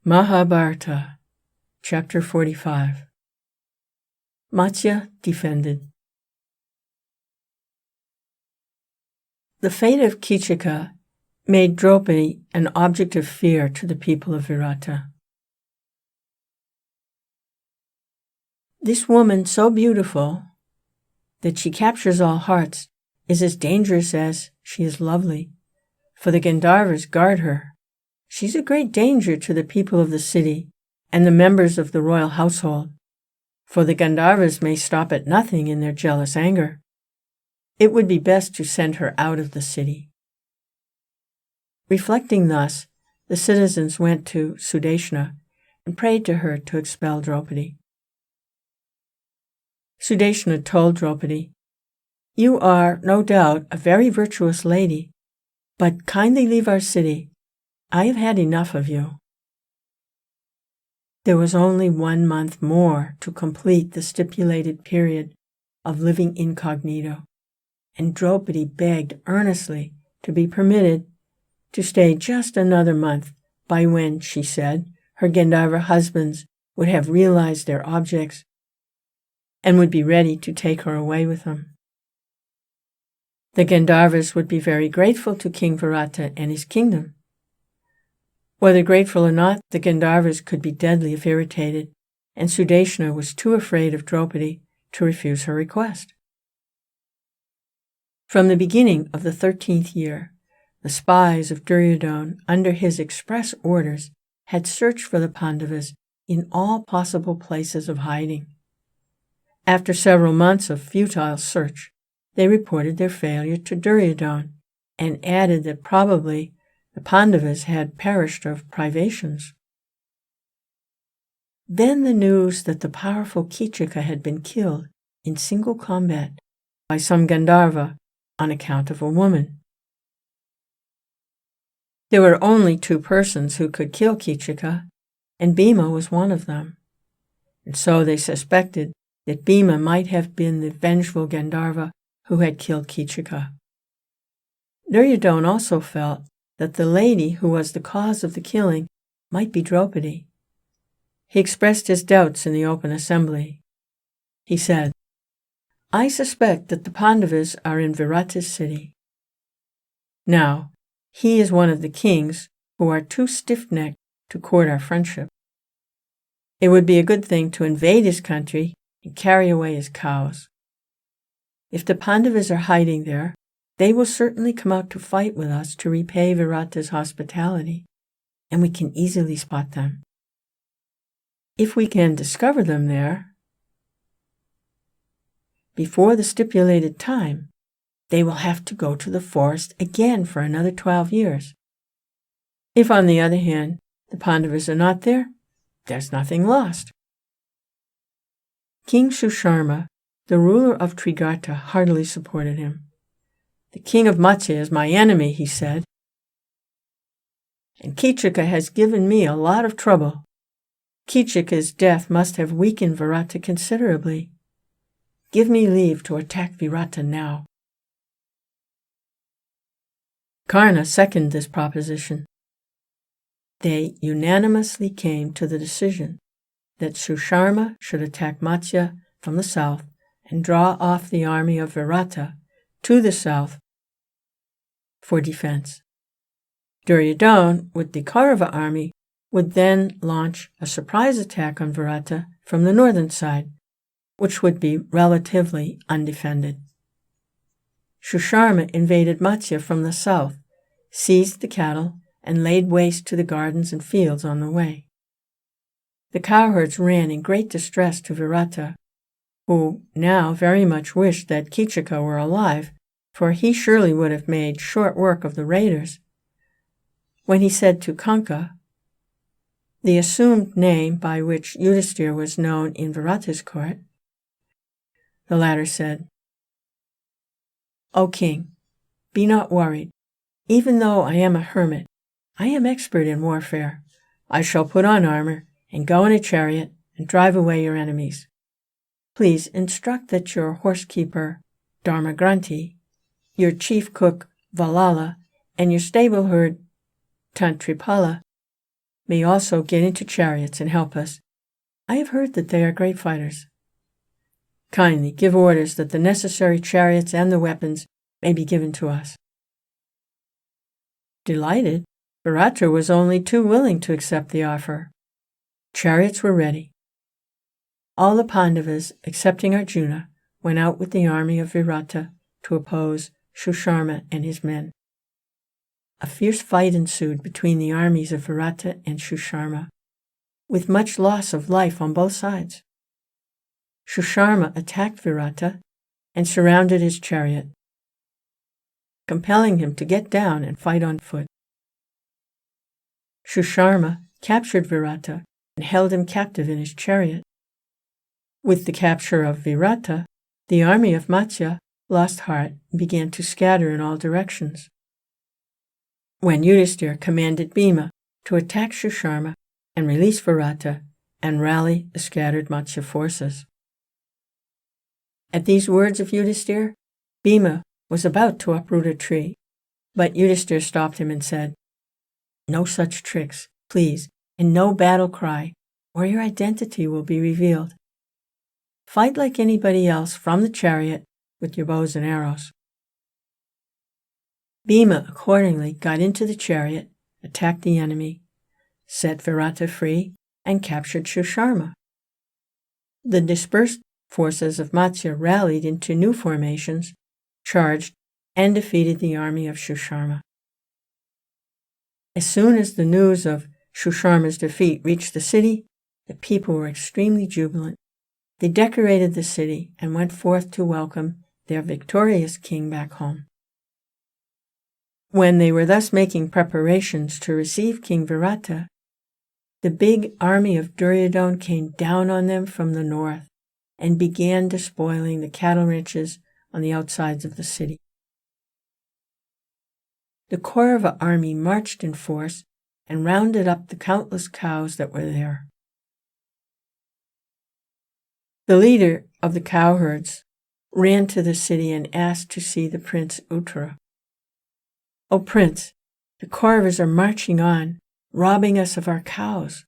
Mahabharata, Chapter 45. Matsya defended. The fate of Kichika made Draupadi an object of fear to the people of Virata. This woman, so beautiful that she captures all hearts, is as dangerous as she is lovely, for the Gandharvas guard her. She's a great danger to the people of the city and the members of the royal household, for the Gandharvas may stop at nothing in their jealous anger. It would be best to send her out of the city. Reflecting thus, the citizens went to Sudeshna and prayed to her to expel Draupadi. Sudeshna told Draupadi, "You are, no doubt, a very virtuous lady, but kindly leave our city. I have had enough of you." There was only 1 month more to complete the stipulated period of living incognito, and Draupadi begged earnestly to be permitted to stay just another month, by when, she said, her Gandharva husbands would have realized their objects and would be ready to take her away with them. The Gandharvas would be very grateful to King Virata and his kingdom. Whether grateful or not, the Gandharvas could be deadly if irritated, and Sudeshna was too afraid of Draupadi to refuse her request. From the beginning of the 13th year, the spies of Duryodhana, under his express orders, had searched for the Pandavas in all possible places of hiding. After several months of futile search, they reported their failure to Duryodhana and added that probably the Pandavas had perished of privations. Then the news that the powerful Kichika had been killed in single combat by some Gandharva on account of a woman. There were only 2 persons who could kill Kichika, and Bhima was one of them. And so they suspected that Bhima might have been the vengeful Gandharva who had killed Kichika. Duryodhana also felt that the lady who was the cause of the killing might be Draupadi. He expressed his doubts in the open assembly. He said, "I suspect that the Pandavas are in Virata's city." Now, he is one of the kings who are too stiff-necked to court our friendship. It would be a good thing to invade his country and carry away his cows. If the Pandavas are hiding there, they will certainly come out to fight with us to repay Virata's hospitality, and we can easily spot them. If we can discover them there before the stipulated time, they will have to go to the forest again for another 12 years. If, on the other hand, the Pandavas are not there, there's nothing lost. King Susharma, the ruler of Trigarta, heartily supported him. "The king of Matsya is my enemy," he said, "and Kichika has given me a lot of trouble. Kichika's death must have weakened Virata considerably. Give me leave to attack Virata now." Karna seconded this proposition. They unanimously came to the decision that Susharma should attack Matsya from the south and draw off the army of Virata to the south for defense. Duryodhana, with the Kaurava army, would then launch a surprise attack on Virata from the northern side, which would be relatively undefended. Susharma invaded Matsya from the south, seized the cattle, and laid waste to the gardens and fields on the way. The cowherds ran in great distress to Virata, who now very much wished that Kichika were alive, for he surely would have made short work of the raiders, when he said to Kanka, the assumed name by which Yudhisthira was known in Virata's court. The latter said, "O king, be not worried. Even though I am a hermit, I am expert in warfare. I shall put on armor and go in a chariot and drive away your enemies. Please instruct that your horsekeeper, Dharmagranti, your chief cook, Valala, and your stable herd, Tantripala, may also get into chariots and help us. I have heard that they are great fighters. Kindly give orders that the necessary chariots and the weapons may be given to us." Delighted, Virata was only too willing to accept the offer. Chariots were ready. All the Pandavas, excepting Arjuna, went out with the army of Virata to oppose Shusharma and his men. A fierce fight ensued between the armies of Virata and Shusharma, with much loss of life on both sides. Shusharma attacked Virata and surrounded his chariot, compelling him to get down and fight on foot. Shusharma captured Virata and held him captive in his chariot. With the capture of Virata, the army of Matsya lost heart and began to scatter in all directions. When Yudhishthira commanded Bhima to attack Shusharma and release Virata and rally the scattered Matsya forces. At these words of Yudhishthira, Bhima was about to uproot a tree, but Yudhishthira stopped him and said, "No such tricks, please, and no battle cry, or your identity will be revealed. Fight like anybody else from the chariot with your bows and arrows." Bhima accordingly got into the chariot, attacked the enemy, set Virata free, and captured Shusharma. The dispersed forces of Matsya rallied into new formations, charged, and defeated the army of Shusharma. As soon as the news of Shusharma's defeat reached the city, the people were extremely jubilant. They decorated the city and went forth to welcome their victorious king back home. When they were thus making preparations to receive King Virata, the big army of Duryodhana came down on them from the north and began despoiling the cattle ranches on the outsides of the city. The Kaurava army marched in force and rounded up the countless cows that were there. The leader of the cowherds ran to the city and asked to see the Prince Uttara. "O Prince, the Kauravas are marching on, robbing us of our cows.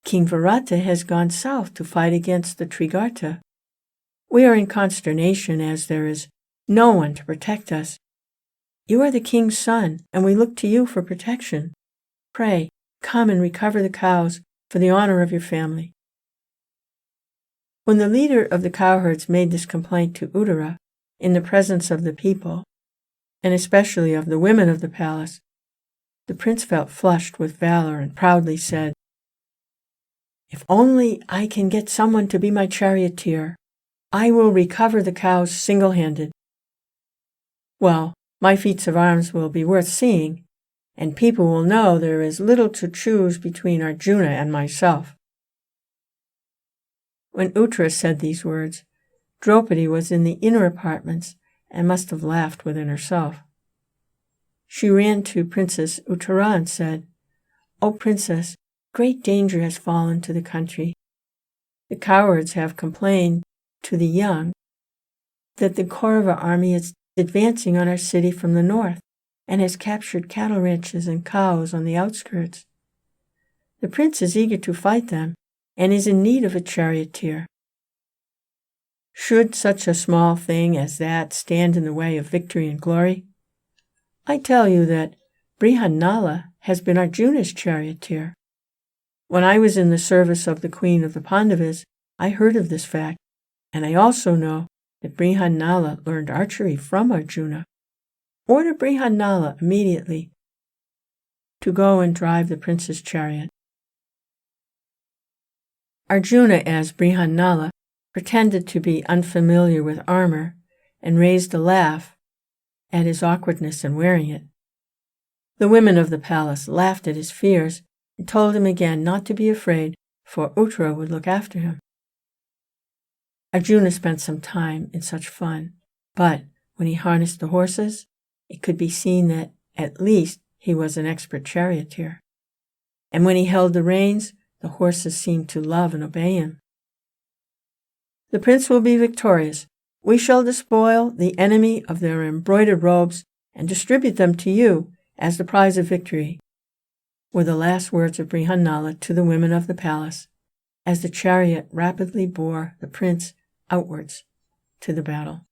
King Virata has gone south to fight against the Trigarta. We are in consternation as there is no one to protect us. You are the king's son, and we look to you for protection. Pray, come and recover the cows for the honor of your family." When the leader of the cowherds made this complaint to Uttara in the presence of the people, and especially of the women of the palace, the prince felt flushed with valor and proudly said, "If only I can get someone to be my charioteer, I will recover the cows single-handed. Well, my feats of arms will be worth seeing, and people will know there is little to choose between Arjuna and myself." When Uttara said these words, Draupadi was in the inner apartments and must have laughed within herself. She ran to Princess Uttara and said, "O Princess, great danger has fallen to the country. The cowards have complained to the young that the Kaurava army is advancing on our city from the north and has captured cattle ranches and cows on the outskirts. The prince is eager to fight them and is in need of a charioteer. Should such a small thing as that stand in the way of victory and glory? I tell you that Brihannala has been Arjuna's charioteer. When I was in the service of the queen of the Pandavas, I heard of this fact, and I also know that Brihannala learned archery from Arjuna. Order Brihannala immediately to go and drive the prince's chariot." Arjuna, as Brihannala, pretended to be unfamiliar with armor and raised a laugh at his awkwardness in wearing it. The women of the palace laughed at his fears and told him again not to be afraid, for Uttara would look after him. Arjuna spent some time in such fun, but when he harnessed the horses, it could be seen that at least he was an expert charioteer. And when he held the reins, the horses seemed to love and obey him. "The prince will be victorious. We shall despoil the enemy of their embroidered robes and distribute them to you as the prize of victory. were the last words of Brihannala to the women of the palace, as the chariot rapidly bore the prince outwards to the battle.